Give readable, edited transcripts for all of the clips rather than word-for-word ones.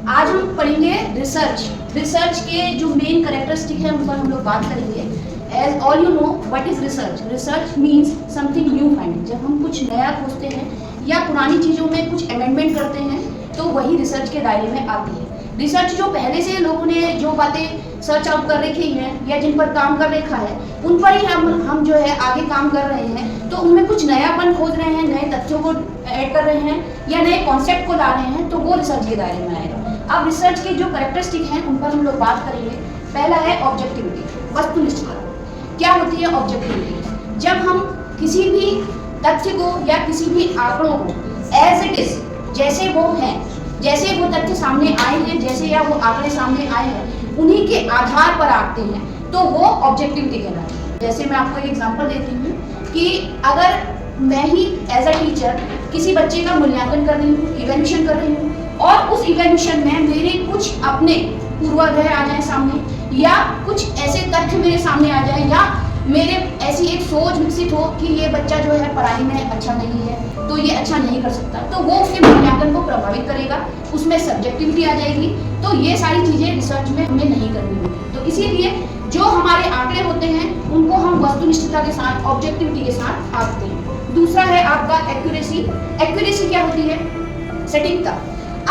आज हम पढ़ेंगे रिसर्च के जो मेन कैरेक्टरिस्टिक है उन पर हम लोग बात करेंगे। As all you know what is research means something new finding. जब हम कुछ नया खोजते हैं या पुरानी चीज़ों में कुछ अमेंडमेंट करते हैं तो वही रिसर्च के दायरे में आती है। रिसर्च जो पहले से लोगों ने जो बातें सर्च आउट कर रखी हैं या जिन पर काम कर रखा है उन पर ही हम जो है आगे काम कर रहे हैं, तो उनमें कुछ नयापन खोज रहे हैं, नए तथ्यों को ऐड कर रहे हैं या नए कॉन्सेप्ट को ला रहे हैं, तो वो रिसर्च के दायरे में आएगा। अब रिसर्च के जो कैरेक्टरिस्टिक हैं उन पर हम लोग बात करेंगे। पहला है ऑब्जेक्टिविटी, वस्तुनिष्ठता। क्या होती है ऑब्जेक्टिविटी? जब हम किसी भी तथ्य को या किसी भी आंकड़ों को एज इट इज, जैसे वो हैं, जैसे वो तथ्य सामने आए हैं, जैसे या वो आंकड़े सामने आए हैं, उन्हीं के आधार पर आते हैं, तो वो ऑब्जेक्टिविटी कहलाती है। जैसे मैं आपको एक एग्जांपल देती हूँ कि अगर मैं ही एज अ टीचर किसी बच्चे का मूल्यांकन कर रही हूँ, इवैल्यूएशन कर रही हूँ, और उस इवैल्यूएशन में मेरे कुछ अपने पूर्वाग्रह आ जाए सामने, या कुछ ऐसे तथ्य मेरे सामने आ जाए, या मेरे ऐसी एक सोच विकसित हो कि ये बच्चा जो है पढ़ाई में अच्छा नहीं है, तो ये अच्छा नहीं कर सकता, तो वो उसके मूल्यांकन को प्रभावित करेगा, उसमें सब्जेक्टिविटी आ जाएगी। तो ये सारी चीज़ें रिसर्च में हमें नहीं करनी होगी। तो इसीलिए जो हमारे आंकड़े होते हैं उनको हम वस्तुनिष्ठता के साथ, ऑब्जेक्टिविटी के साथ आंकते हैं। दूसरा है आपका एक्यूरेसी। एक्यूरेसी क्या होती है? सटीकता।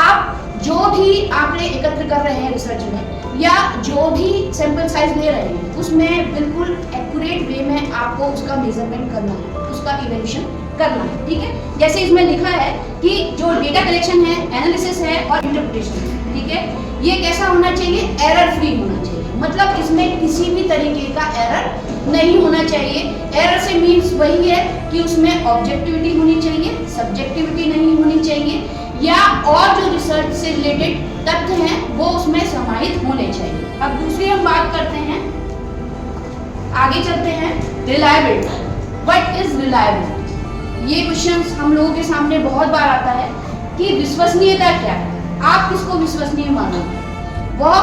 आप जो भी आंकड़े एकत्र कर रहे हैं रिसर्च में, या जो भी सैंपल साइज ले रहे हैं, उसमें बिल्कुल एक्यूरेट वे में आपको उसका मेजरमेंट करना है, उसका इवैल्यूएशन करना है। ठीक है, जैसे इसमें लिखा है कि जो डेटा कलेक्शन है, एनालिसिस है और इंटरप्रिटेशन है, ठीक है, ये कैसा होना चाहिए? एरर फ्री होना चाहिए। मतलब इसमें किसी भी तरीके का एरर नहीं होना चाहिए। एरर से मीन्स वही है कि उसमें ऑब्जेक्टिविटी होनी चाहिए, सब्जेक्टिविटी नहीं होनी चाहिए, या और जो रिसर्च से रिलेटेड तथ्य हैं वो उसमें समाहित होने चाहिए। अब दूसरी हम बात करते हैं, आगे चलते हैं, रिलायबिलिटी। What is reliability? ये क्वेश्चन हम लोगों के सामने बहुत बार आता है कि विश्वसनीयता क्या है, आप किसको विश्वसनीय मानोगे? वह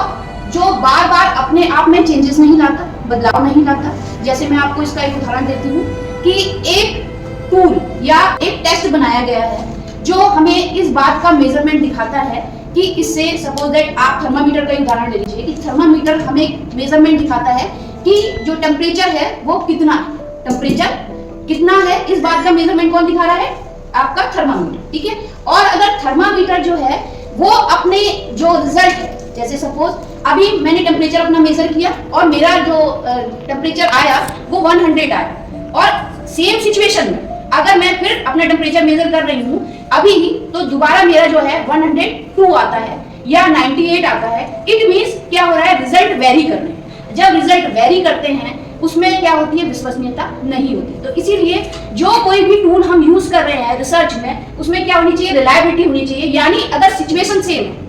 जो बार बार अपने आप में चेंजेस नहीं लाता, बदलाव नहीं लाता। जैसे मैं आपको इसका एक उदाहरण देती हूँ कि एक टूल या एक टेस्ट बनाया गया है जो हमें इस बात का मेजरमेंट दिखाता है कि इससे, सपोज दैट आप थर्मामीटर का उदाहरण ले लीजिए कि थर्मामीटर हमें मेजरमेंट दिखाता है कि जो टेम्परेचर है वो कितना है, टेम्परेचर कितना है, इस बात का मेजरमेंट कौन दिखा रहा है? आपका थर्मामीटर। ठीक है, और अगर थर्मामीटर जो है वो अपने जो रिजल्ट है, जैसे सपोज अभी मैंने टेम्परेचर अपना मेजर किया और मेरा जो टेम्परेचर आया वो 100 आया, और सेम सिचुएशन में अगर मैं फिर अपना टेम्परेचर मेजर कर रही हूँ अभी, तो दोबारा मेरा जो है 102 आता है या 98 आता है। इट मीन्स क्या हो रहा है? रिजल्ट वेरी कर रहे हैं। जब रिजल्ट वेरी करते हैं उसमें क्या होती है? विश्वसनीयता नहीं होती। तो इसीलिए जो कोई भी टूल हम यूज कर रहे हैं रिसर्च में, उसमें क्या होनी चाहिए? रिलायबिलिटी होनी चाहिए। यानी अगर सिचुएशन सेम है,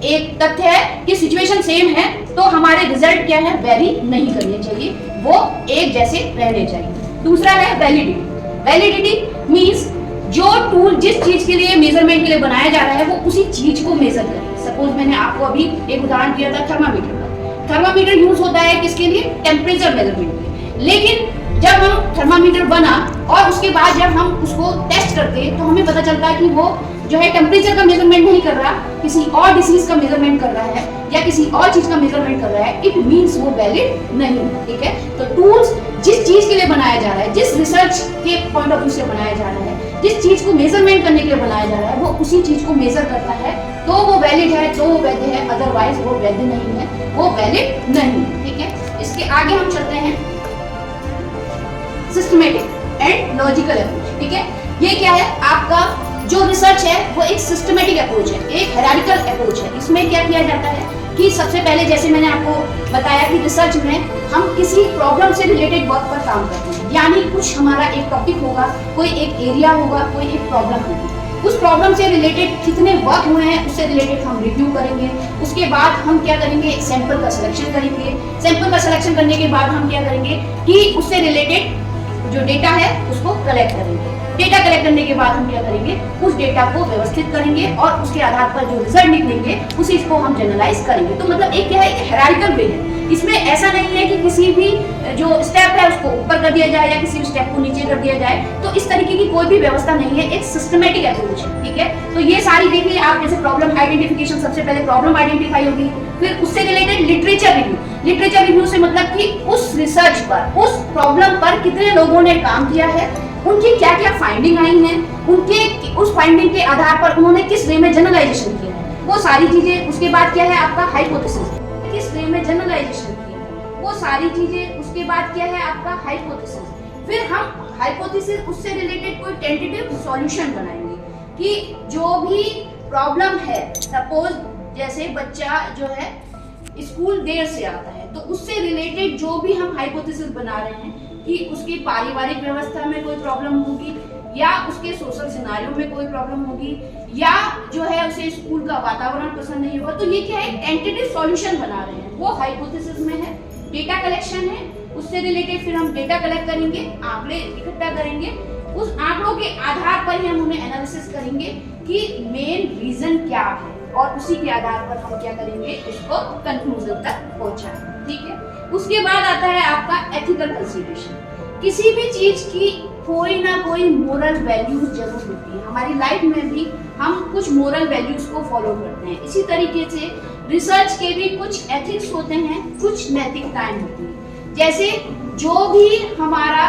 एक तथ्य है कि सिचुएशन सेम है, तो हमारे रिजल्ट क्या है? वेरी नहीं करने चाहिए, वो एक जैसे रहने चाहिए। दूसरा है वैलिडिटी। वैलिडिटी मीन्स जो टूल जिस चीज के लिए मेजरमेंट के लिए बनाया जा रहा है वो उसी चीज को मेजर करे। सपोज मैंने आपको अभी एक उदाहरण दिया था थर्मामीटर का। थर्मामीटर यूज होता है किसके लिए? टेम्परेचर मेजरमेंट के लिए। लेकिन जब हम थर्मामीटर बना और उसके बाद जब हम उसको टेस्ट करते हैं तो हमें पता चलता है कि वो जो है टेम्परेचर का मेजरमेंट नहीं कर रहा, किसी और डिसीज का मेजरमेंट कर रहा है या किसी और चीज का मेजरमेंट कर रहा है। इट मीन्स वो वैलिड नहीं है। ठीक है, तो टूल्स जिस चीज के लिए बनाया जा रहा है, जिस रिसर्च के पॉइंट ऑफ व्यू से बनाया जा रहा है, जिस चीज को मेजरमेंट करने के लिए बनाया जा रहा है, वो उसी चीज को मेजर करता है, तो वो वैलिड है, तो वो वैध है, अदरवाइज वो वैध नहीं है, वो वैलिड नहीं। ठीक है, इसके आगे हम चलते हैं सिस्टमेटिक एंड लॉजिकल अप्रोच। ठीक है, ये क्या है? आपका जो रिसर्च है वो एक सिस्टमेटिक अप्रोच है, एक हायरार्किकल अप्रोच है। इसमें क्या किया जाता है कि सबसे पहले, जैसे मैंने आपको बताया कि रिसर्च में हम किसी प्रॉब्लम से रिलेटेड वर्क पर काम करते हैं। यानी कुछ हमारा एक टॉपिक होगा, कोई एक एरिया होगा, कोई एक प्रॉब्लम होगी, उस प्रॉब्लम से रिलेटेड कितने वर्क हुए हैं उससे रिलेटेड हम रिव्यू करेंगे। उसके बाद हम क्या करेंगे? सैंपल का सिलेक्शन करेंगे। सैंपल का सिलेक्शन करने के बाद हम क्या करेंगे कि उससे रिलेटेड जो डेटा है उसको कलेक्ट करेंगे। डेटा कलेक्ट करने के बाद हम क्या करेंगे? उस डेटा को व्यवस्थित करेंगे और उसके आधार पर जो रिजल्ट निकलेंगे उसी को हम जनरलाइज करेंगे। तो मतलब एक क्या है? एक हायरार्किकल वे है। इसमें ऐसा नहीं है कि किसी भी जो स्टेप है उसको ऊपर कर दिया जाए या किसी स्टेप को नीचे कर दिया जाए, तो इस तरीके की कोई भी व्यवस्था नहीं है, एक सिस्टमेटिक अप्रोच है, ठीक है। तो ये सारी देखिए आप, जैसे प्रॉब्लम आइडेंटिफिकेशन, सबसे पहले प्रॉब्लम आइडेंटिफाई होगी, फिर उससे related literature review. Literature review से मतलब कि उस रिसर्च पर, उस प्रॉब्लम पर कितने लोगों ने काम किया है, उनकी क्या क्या फाइंडिंग आई हैं, उनके उस फाइंडिंग के आधार पर उन्होंने किस वे में जनरलाइजेशन किया है, वो सारी चीजें। उसके बाद क्या है आपका हाइपोथेसिस, किस वे में जनरलाइजेशन किया है, वो सारी चीजें। उसके बाद क्या है आपका हाइपोथेसिस, फिर हम हाइपोथेसिस उससे रिलेटेड कोई टेंटेटिव सॉल्यूशन बनाएंगे कि जो भी प्रॉब्लम है, सपोज जैसे बच्चा जो है स्कूल देर से आता है, तो उससे रिलेटेड जो भी हम हाइपोथेसिस बना रहे हैं कि उसकी पारिवारिक व्यवस्था में कोई प्रॉब्लम होगी, या उसके सोशल सिनारियो में कोई प्रॉब्लम होगी, या जो है उसे स्कूल का वातावरण पसंद नहीं होगा, तो ये क्या है, टेंटेटिव सॉल्यूशन बना रहे हैं, वो हाइपोथेसिस में है। डेटा कलेक्शन है, उससे रिलेटेड फिर हम डेटा कलेक्ट करेंगे, आंकड़े इकट्ठा करेंगे, उस आंकड़ों के आधार पर ही हम उन्हें एनालिसिस करेंगे कि मेन रीजन क्या है, और उसी के आधार पर हम क्या करेंगे, उसको कंक्लूजन तक पहुंचाएंगे, ठीक है। उसके बाद आता है आपका एथिकल कंसीडरेशन। किसी भी चीज की कोई ना कोई मोरल वैल्यूज जरूर होती है, हमारी लाइफ में भी हम कुछ मोरल वैल्यूज को फॉलो करते हैं। इसी तरीके से रिसर्च के भी कुछ एथिक्स होते हैं, कुछ नैतिकताएं होती हैं। जैसे जो भी हमारा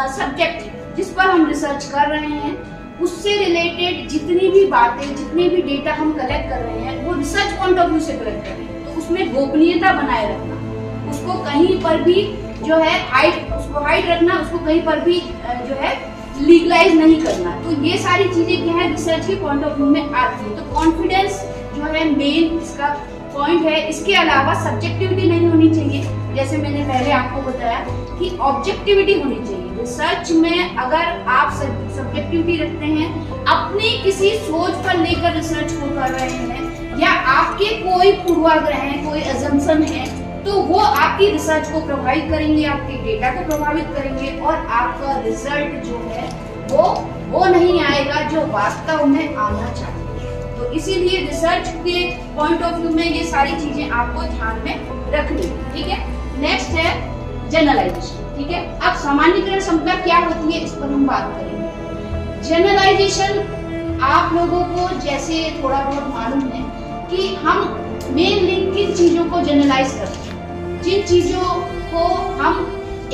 सब्जेक्ट है जिस पर हम रिसर्च कर रहे हैं, उससे रिलेटेड जितनी भी बातें, जितने भी डेटा हम कलेक्ट कर रहे हैं, वो रिसर्च पॉइंट ऑफ व्यू से कलेक्ट कर रहे हैं, तो उसमें गोपनीयता बनाए रखना, उसको कहीं पर भी जो है हाइड रखना, उसको कहीं पर भी जो है लीगलाइज नहीं करना। तो ये सारी चीजें क्या है, रिसर्च के पॉइंट ऑफ व्यू में आती है। तो कॉन्फिडेंस जो है मेन इसका पॉइंट है। इसके अलावा सब्जेक्टिविटी नहीं होनी चाहिए, जैसे मैंने पहले आपको बताया कि ऑब्जेक्टिविटी होनी चाहिए। रिसर्च में अगर आप सब्जेक्टिविटी रखते हैं, अपनी किसी सोच पर लेकर रिसर्च को कर रहे हैं, या आपके कोई पूर्वाग्रह है, कोई अजम्पशन है, तो वो आपकी रिसर्च को प्रभावित करेंगे, आपके डेटा को प्रभावित करेंगे, और आपका रिजल्ट जो है वो नहीं आएगा जो वास्तव में आना चाहिए। तो इसीलिए रिसर्च के पॉइंट ऑफ व्यू में ये सारी चीजें आपको ध्यान में रखनी है, ठीक है। नेक्स्ट है जनरलाइजेशन, ठीक है। अब सामान्यीकरण क्षमता क्या होती है, इस पर हम बात करेंगे। जनरलाइजेशन आप लोगों को जैसे थोड़ा बहुत मालूम है कि हम मेनली किन चीजों को जनरलाइज करते हैं। जिन चीजों को हम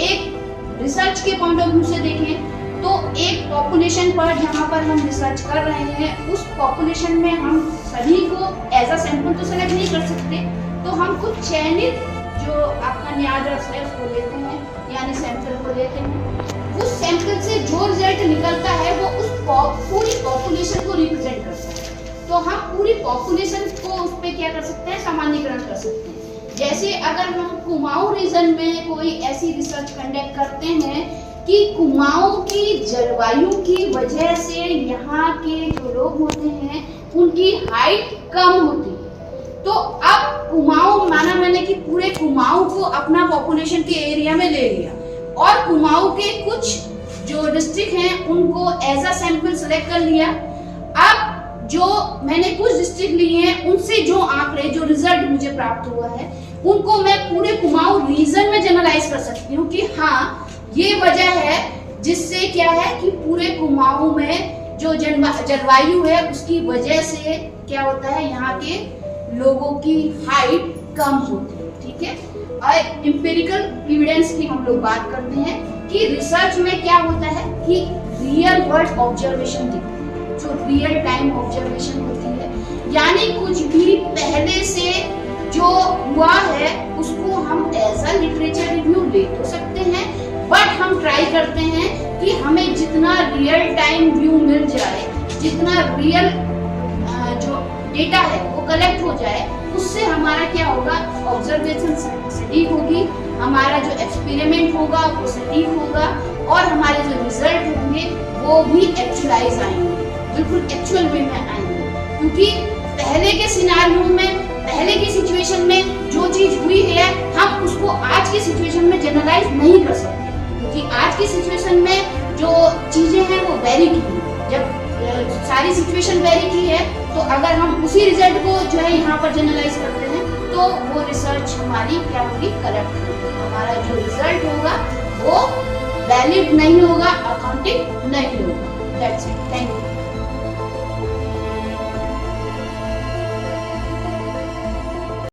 एक रिसर्च के पॉइंट ऑफ व्यू से देखें, तो एक पॉपुलेशन पर जहाँ पर हम रिसर्च कर रहे हैं, उस पॉपुलेशन में हम सभी को एज अ सैंपल तो सेलेक्ट नहीं कर सकते, तो हम कुछ चयनित जो आपका न्यायाधीश है उसको लेते हैं, यानी सैंपल को लेते हैं। उस सैंपल से जो रिजल्ट निकलता है वो उस पूरी पॉपुलेशन को रिप्रेजेंट करता है। तो हम पूरी पॉपुलेशन को उस पर क्या कर सकते हैं, सामान्यीकरण कर सकते हैं। जैसे अगर हम कुमाऊं रीजन में कोई ऐसी रिसर्च कंडक्ट करते हैं कि कुमाऊं की जलवायु की वजह से यहाँ के जो लोग होते हैं उनकी हाइट कम होती है, तो अब कुमाऊं माना मैंने कि पूरे कुमाऊं को अपना पॉपुलेशन के एरिया में ले लिया, और कुमाऊं के कुछ जो डिस्ट्रिक्ट हैं उनको एज अ सैंपल सेलेक्ट कर लिया। अब जो मैंने कुछ डिस्ट्रिक्ट लिए हैं, उनसे जो आंकड़े, जो रिजल्ट मुझे प्राप्त हुआ है, उनको मैं पूरे कुमाऊं रीजन में जनरलाइज कर सकती हूँ कि हाँ ये वजह है जिससे क्या है कि पूरे कुमाऊं में जो जलवायु है उसकी वजह से क्या होता है, यहाँ के लोगों की हाइट कम होती है, ठीक है। और एम्पिरिकल एविडेंस की हम लोग बात करते हैं कि रिसर्च में क्या होता है कि रियल वर्ल्ड ऑब्जर्वेशन दिखती है, जो रियल टाइम ऑब्जर्वेशन होती है, यानी कुछ भी पहले से जो हुआ है उसको हम एज अ लिटरेचर रिव्यू ले तो सकते हैं, बट हम ट्राई करते हैं कि हमें जितना रियल टाइम व्यू मिल जाए, जितना रियल जो डेटा है वो कलेक्ट हो जाए, उससे हमारा क्या होगा, ऑब्जर्वेशन सटीक होगी, हमारा जो एक्सपेरिमेंट होगा वो सटीक होगा, और हमारे जो रिजल्ट होंगे वो भी एक्चुअलाइज आएंगे, बिल्कुल एक्चुअल वे में आएंगे। क्योंकि पहले के सिनारियो में, पहले की सिचुएशन में जो चीज हुई है, हम उसको आज की सिचुएशन में जनरलाइज नहीं कर सकते, क्योंकि आज की सिचुएशन में जो चीजें हैं वो वेरी की है। जब सारी सिचुएशन वेरी की है, तो अगर हम उसी रिजल्ट को जो है यहाँ पर जनरलाइज करते हैं तो वो रिसर्च हमारी क्या होगी, करप्ट होगी। हमारा जो रिजल्ट होगा वो वैलिड नहीं होगा, अकाउंटिंग नहीं होगा। That's it, thank you.